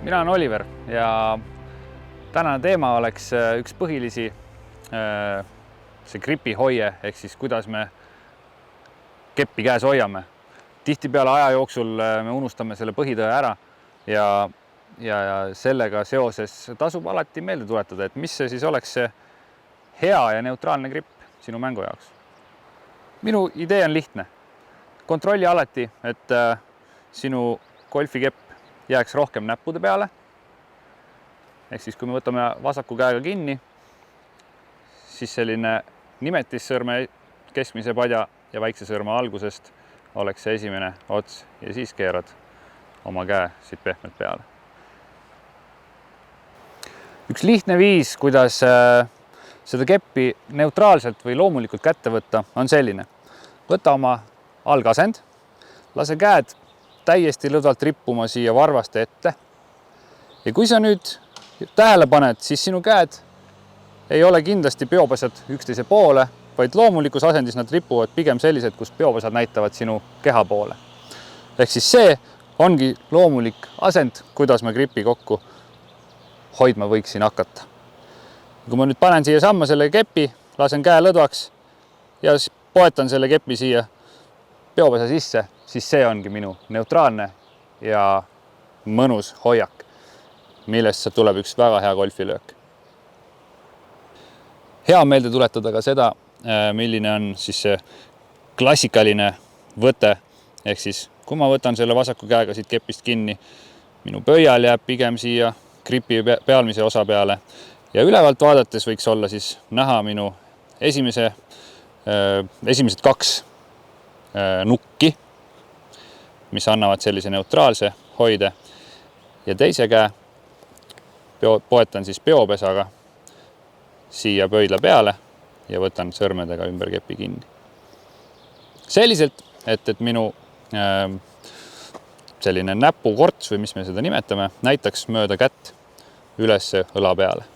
Mina olen Oliver ja tänane teema oleks üks põhilisi see gripihoie ehk siis kuidas me keppi käes hoiame. Tihtipeale aja jooksul me unustame selle põhitõe ära ja sellega seoses tasub alati meelde tuletada, et mis see siis oleks see hea ja neutraalne gripp sinu mängu jaoks. Minu idee on lihtne. Kontrolli alati, et sinu golfikepp jääks rohkem näppude peale. Ehk siis, kui me võtame vasaku käega kinni, siis selline nimetissõrme keskmise padja ja väikse sõrme algusest oleks see esimene ots ja siis keerad oma käe siit pehmelt peale. Üks lihtne viis, kuidas seda keppi neutraalselt või loomulikult kätte võtta, on selline. Võta oma algasend, lase käed täiesti lõdvalt rippuma siia varvaste ette. Ja kui sa nüüd tähele paned, siis sinu käed ei ole kindlasti peopesad üksteise poole, vaid loomulikus asendis nad ripuvad pigem sellised, kus peopesad näitavad sinu keha poole. Ehk siis see ongi loomulik asend, kuidas ma gripi kokku hoidma võiksin hakata. Kui ma nüüd panen siia samma selle kepi, lasen käe lõdvaks ja poetan selle kepi siia peopesa sisse, siis see ongi minu neutraalne ja mõnus hoiak, millest tuleb üks väga hea golfilöök. Hea meelde tuletada ka seda, milline on siis see klassikaline võte, ehk siis kui ma võtan selle vasaku käega siit kepist kinni, minu pöial jääb pigem siia gripi pealmise osa peale ja ülevalt vaadates võiks olla siis näha minu esimesed kaks nukki, mis annavad sellise neutraalse hoide ja teise käe poetan siis peopesaga siia pöidla peale ja võtan sõrmedega ümber kepi kinni. Selliselt, et minu selline näpukorts või mis me seda nimetame, näitaks mööda kätt üles õla peale.